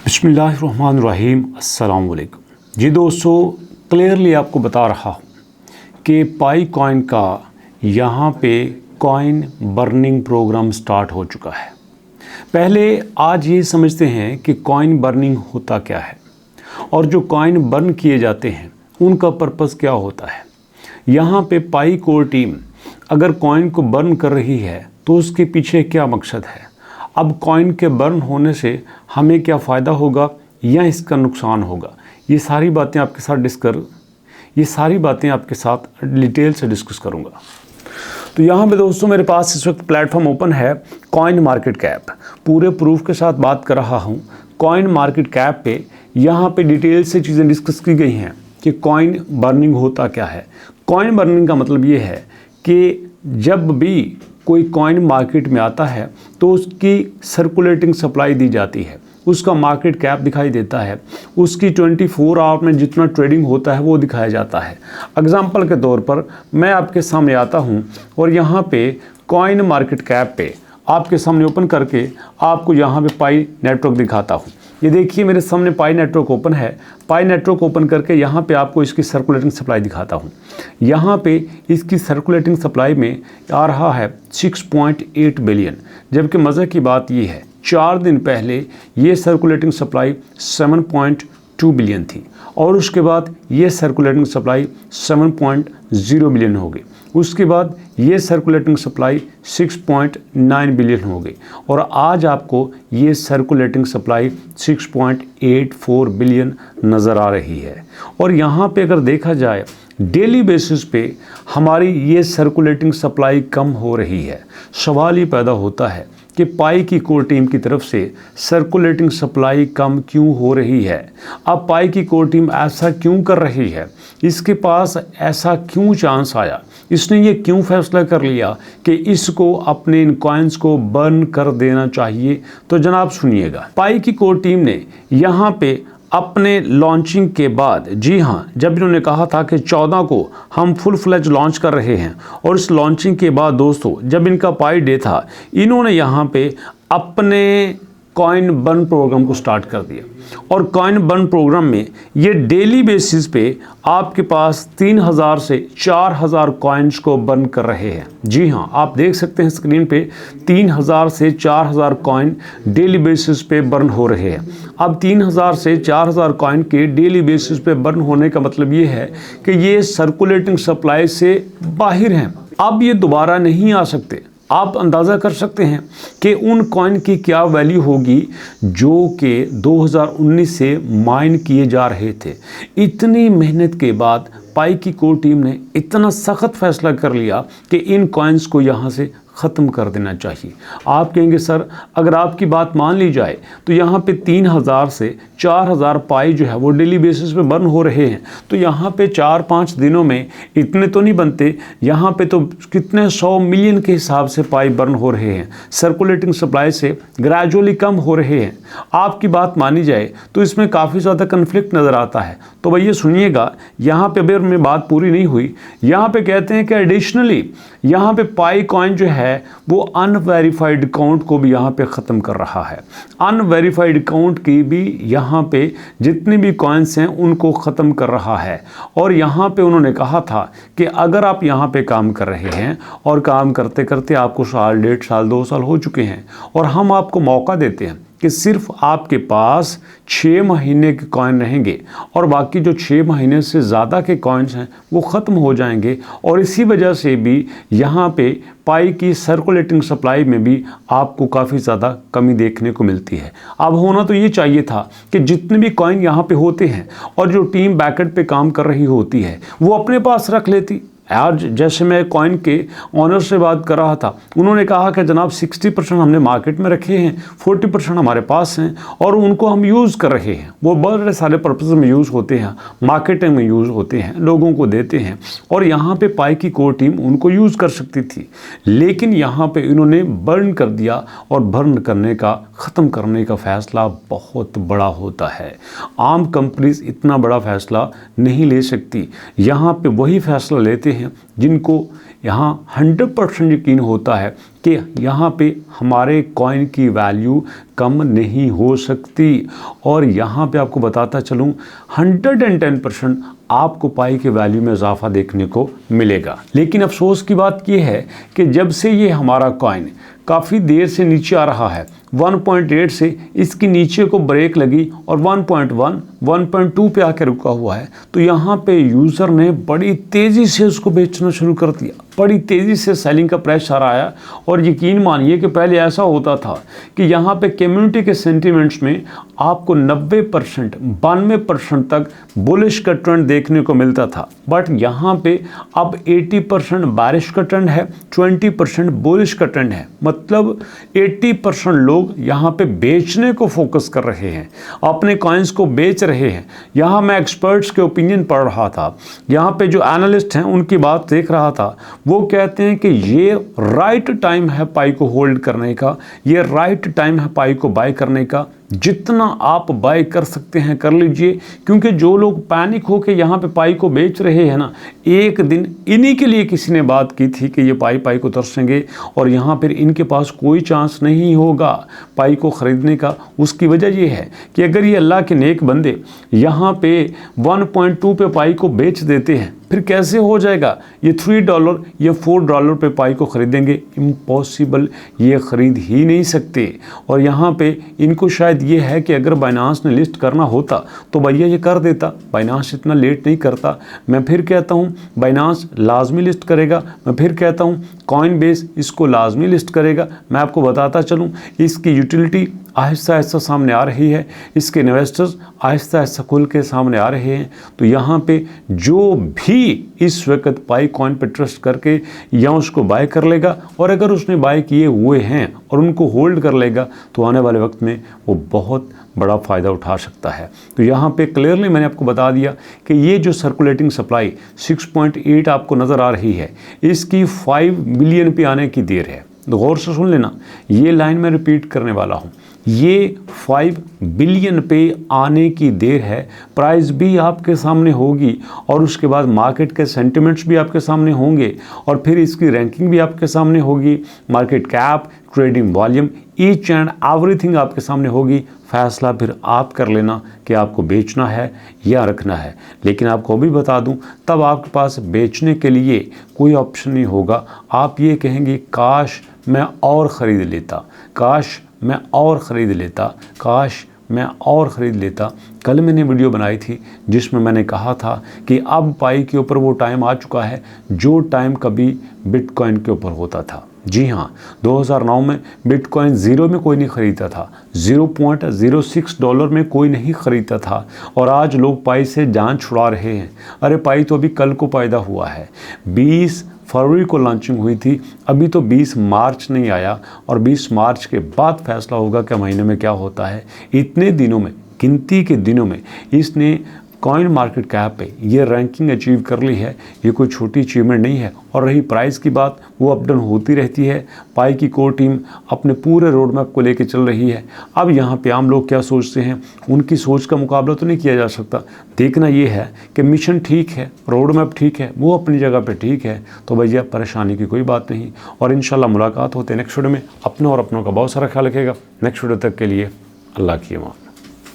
बिस्मिल्लाहिर्रहमानिर्रहीम अस्सलाम वालेकुम। जी दोस्तों, क्लियरली आपको बता रहा हूँ कि पाई कॉइन का यहाँ पे कॉइन बर्निंग प्रोग्राम स्टार्ट हो चुका है। पहले आज ये समझते हैं कि कॉइन बर्निंग होता क्या है और जो कॉइन बर्न किए जाते हैं उनका पर्पस क्या होता है। यहाँ पे पाई कोर टीम अगर कॉइन को बर्न कर रही है तो उसके पीछे क्या मकसद है, अब कॉइन के बर्न होने से हमें क्या फ़ायदा होगा या इसका नुकसान होगा, ये सारी बातें आपके साथ डिटेल से डिस्कस करूँगा। तो यहाँ पे दोस्तों मेरे पास इस वक्त प्लेटफॉर्म ओपन है कॉइन मार्केट कैप, पूरे प्रूफ के साथ बात कर रहा हूँ। कॉइन मार्केट कैप पे यहाँ पे डिटेल से चीज़ें डिस्कस की गई हैं कि कॉइन बर्निंग होता क्या है। कॉइन बर्निंग का मतलब ये है कि जब भी कोई कॉइन मार्केट में आता है तो उसकी सर्कुलेटिंग सप्लाई दी जाती है, उसका मार्केट कैप दिखाई देता है, उसकी 24 आवर में जितना ट्रेडिंग होता है वो दिखाया जाता है। एग्जांपल के तौर पर मैं आपके सामने आता हूं और यहाँ पे कॉइन मार्केट कैप पे आपके सामने ओपन करके आपको यहाँ पे पाई नेटवर्क दिखाता हूँ। ये देखिए मेरे सामने पाई नेटवर्क ओपन है। पाई नेटवर्क ओपन करके यहाँ पे आपको इसकी सर्कुलेटिंग सप्लाई दिखाता हूँ। यहाँ पे इसकी सर्कुलेटिंग सप्लाई में आ रहा है 6.8 बिलियन, जबकि मज़े की बात ये है 4 दिन पहले ये सर्कुलेटिंग सप्लाई 7.2 बिलियन थी और उसके बाद ये सर्कुलेटिंग सप्लाई 7.0 बिलियन हो गई। उसके बाद ये सर्कुलेटिंग सप्लाई 6.9 बिलियन हो गई और आज आपको ये सर्कुलेटिंग सप्लाई 6.84 बिलियन नज़र आ रही है। और यहाँ पे अगर देखा जाए डेली बेसिस पे हमारी ये सर्कुलेटिंग सप्लाई कम हो रही है। सवाल ये पैदा होता है कि पाई की कोर टीम की तरफ से सर्कुलेटिंग सप्लाई कम क्यों हो रही है। अब पाई की कोर टीम ऐसा क्यों कर रही है, इसके पास ऐसा क्यों चांस आया, इसने ये क्यों फैसला कर लिया कि इसको अपने इन कॉइन्स को बर्न कर देना चाहिए। तो जनाब सुनिएगा, पाई की कोर टीम ने यहाँ पे अपने लॉन्चिंग के बाद, जी हाँ, जब इन्होंने कहा था कि 14 को हम फुल फ्लेज लॉन्च कर रहे हैं और इस लॉन्चिंग के बाद दोस्तों जब इनका पाई डे था, इन्होंने यहाँ पे अपने कॉइन बर्न प्रोग्राम को स्टार्ट कर दिया। और कॉइन बर्न प्रोग्राम में ये डेली बेसिस पे आपके पास 3000 से 4000 कॉइन्स को बर्न कर रहे हैं। जी हाँ, आप देख सकते हैं स्क्रीन पे 3000 से 4000 कॉइन डेली बेसिस पे बर्न हो रहे हैं। अब 3000 से 4000 कॉइन के डेली बेसिस पे बर्न होने का मतलब ये है कि ये सर्कुलेटिंग सप्लाई से बाहर हैं, अब ये दोबारा नहीं आ सकते। आप अंदाज़ा कर सकते हैं कि उन कॉइन की क्या वैल्यू होगी जो कि 2019 से माइन किए जा रहे थे। इतनी मेहनत के बाद पाई की कोर टीम ने इतना सख्त फैसला कर लिया कि इन कॉइन्स को यहाँ से ख़त्म कर देना चाहिए। आप कहेंगे सर अगर आपकी बात मान ली जाए तो यहाँ पे 3000 से 4000 पाई जो है वो डेली बेसिस पे बर्न हो रहे हैं, तो यहाँ पे 4-5 दिनों में इतने तो नहीं बनते, यहाँ पे तो कितने 100 मिलियन के हिसाब से पाई बर्न हो रहे हैं, सर्कुलेटिंग सप्लाई से ग्रेजुअली कम हो रहे हैं। आपकी बात मानी जाए तो इसमें काफ़ी ज़्यादा कन्फ्लिक्ट नज़र आता है। तो भैया सुनिएगा, यहाँ पे अभी मेरी बात पूरी नहीं हुई। यहाँ पे कहते हैं कि एडिशनली यहाँ पे पाई कॉइन जो है वो अनवेरीफाइड अकाउंट को भी यहाँ पे ख़त्म कर रहा है। अनवेरीफाइड अकाउंट की भी यहाँ पे जितने भी कॉइन्स हैं उनको ख़त्म कर रहा है। और यहाँ पे उन्होंने कहा था कि अगर आप यहाँ पे काम कर रहे हैं और काम करते करते आपको साल, 1.5 साल, 2 साल हो चुके हैं और हम आपको मौका देते हैं कि सिर्फ आपके पास 6 महीने के कॉइन रहेंगे और बाकी जो 6 महीने से ज़्यादा के कॉइन्स हैं वो ख़त्म हो जाएंगे। और इसी वजह से भी यहाँ पे पाई की सर्कुलेटिंग सप्लाई में भी आपको काफ़ी ज़्यादा कमी देखने को मिलती है। अब होना तो ये चाहिए था कि जितने भी कॉइन यहाँ पे होते हैं और जो टीम बैकएंड पे काम कर रही होती है वो अपने पास रख लेती। आज जैसे मैं कॉइन के ऑनर से बात कर रहा था, उन्होंने कहा कि जनाब 60% हमने मार्केट में रखे हैं, 40% हमारे पास हैं और उनको हम यूज़ कर रहे हैं। वो बड़े सारे पर्पज़ में यूज़ होते हैं, मार्केटिंग में यूज़ होते हैं, लोगों को देते हैं और यहाँ पे पाई की कोर टीम उनको यूज़ कर सकती थी। लेकिन यहाँ पे इन्होंने बर्न कर दिया और बर्न करने का, ख़त्म करने का फ़ैसला बहुत बड़ा होता है। आम कंपनीज इतना बड़ा फ़ैसला नहीं ले सकती। यहाँ पे वही फ़ैसला लेते हैं हैं जिनको यहाँ 100% यकीन होता है कि यहाँ पे हमारे कॉइन की वैल्यू कम नहीं हो सकती। और यहाँ पे आपको बताता चलूँ 110% आपको पाई के वैल्यू में इजाफा देखने को मिलेगा। लेकिन अफसोस की बात यह है कि जब से ये हमारा कॉइन काफ़ी देर से नीचे आ रहा है, 1.8 से इसकी नीचे को ब्रेक लगी और 1.1, 1.2 पे आके रुका हुआ है, तो यहाँ पे यूज़र ने बड़ी तेज़ी से उसको बेचना शुरू कर दिया। बड़ी तेज़ी से सेलिंग का प्रेशर आया। और यकीन मानिए कि पहले ऐसा होता था कि यहाँ पे कम्युनिटी के सेंटिमेंट्स में आपको 90%, 92% तक बुलिश का ट्रेंड देखने को मिलता था। बट यहाँ पे अब 80% बारिश का ट्रेंड है, 20% बुलिश का ट्रेंड है। मतलब 80% लोग यहाँ पे बेचने को फोकस कर रहे हैं, अपने कॉइन्स को बेच रहे हैं। यहाँ मैं एक्सपर्ट्स के ओपिनियन पढ़ रहा था, यहाँ पे जो एनालिस्ट हैं उनकी बात देख रहा था। वो कहते हैं कि ये राइट टाइम है पाई को होल्ड करने का, ये राइट टाइम है पाई को बाय करने का। जितना आप बाय कर सकते हैं कर लीजिए, क्योंकि जो लोग पैनिक होकर यहाँ पे पाई को बेच रहे हैं ना, एक दिन इन्हीं के लिए किसी ने बात की थी कि ये पाई को तरसेंगे और यहाँ फिर इनके पास कोई चांस नहीं होगा पाई को ख़रीदने का। उसकी वजह ये है कि अगर ये अल्लाह के नेक बंदे यहाँ पे 1.2 पे पाई को बेच देते हैं, फिर कैसे हो जाएगा? ये $3 या $4 पे पाई को ख़रीदेंगे? इम्पॉसिबल, ये ख़रीद ही नहीं सकते। और यहाँ पे इनको शायद ये है कि अगर बाइनांस ने लिस्ट करना होता तो भैया ये कर देता। बाइनांस इतना लेट नहीं करता। मैं फिर कहता हूँ बाइनांस लाजमी लिस्ट करेगा। मैं फिर कहता हूँ कॉइनबेस इसको लाजमी लिस्ट करेगा। मैं आपको बताता चलूँ इसकी यूटिलिटी आहिस्ता आहिस्ता सामने आ रही है, इसके इन्वेस्टर्स आहिस्ता आहिस्ता खुल के सामने आ रहे हैं। तो यहाँ पे जो भी इस वक्त पाई कॉइन पे ट्रस्ट करके या उसको बाय कर लेगा, और अगर उसने बाय किए हुए हैं और उनको होल्ड कर लेगा, तो आने वाले वक्त में वो बहुत बड़ा फ़ायदा उठा सकता है। तो यहाँ पे क्लियरली मैंने आपको बता दिया कि ये जो सर्कुलेटिंग सप्लाई 6.8 आपको नज़र आ रही है, इसकी 5 बिलियन पे आने की देर है। तो गौर से सुन लेना, ये लाइन मैं रिपीट करने वाला हूँ, ये 5 बिलियन पे आने की देर है। प्राइस भी आपके सामने होगी और उसके बाद मार्केट के सेंटिमेंट्स भी आपके सामने होंगे और फिर इसकी रैंकिंग भी आपके सामने होगी। Market cap, trading volume, each and everything आपके सामने होगी। फैसला फिर आप कर लेना कि आपको बेचना है या रखना है। लेकिन आपको भी बता दूं, तब आपके पास बेचने के लिए कोई ऑप्शन नहीं होगा। आप ये कहेंगे काश मैं और ख़रीद लेता, काश मैं और ख़रीद लेता, काश मैं और ख़रीद लेता। कल मैंने वीडियो बनाई थी जिसमें मैंने कहा था कि अब पाई के ऊपर वो टाइम आ चुका है जो टाइम कभी बिटकॉइन के ऊपर होता था। जी हाँ, 2009 में बिटकॉइन 0 में कोई नहीं ख़रीदता था, $0.06 में कोई नहीं ख़रीदता था, और आज लोग पाई से जान छुड़ा रहे हैं। अरे पाई तो अभी कल को पैदा हुआ है, 20 फरवरी को लॉन्चिंग हुई थी, अभी तो 20 मार्च नहीं आया, और 20 मार्च के बाद फैसला होगा कि महीने में क्या होता है। इतने दिनों में, गिनती के दिनों में इसने कॉइन मार्केट कैप पे ये रैंकिंग अचीव कर ली है। ये कोई छोटी अचीवमेंट नहीं है। और रही प्राइस की बात, वो अप डाउन होती रहती है। पाई की कोर टीम अपने पूरे रोड मैप को लेके चल रही है। अब यहाँ पे आम लोग क्या सोचते हैं, उनकी सोच का मुकाबला तो नहीं किया जा सकता। देखना ये है कि मिशन ठीक है, रोड मैप ठीक है, वो अपनी जगह पे ठीक है, तो भैया परेशानी की कोई बात नहीं। और इंशाल्लाह मुलाकात होते हैं नेक्स्ट वीडियो में। अपने और अपनों का बहुत सारा ख्याल रखिएगा। नेक्स्ट वीडियो तक के लिए अल्लाह की अमान।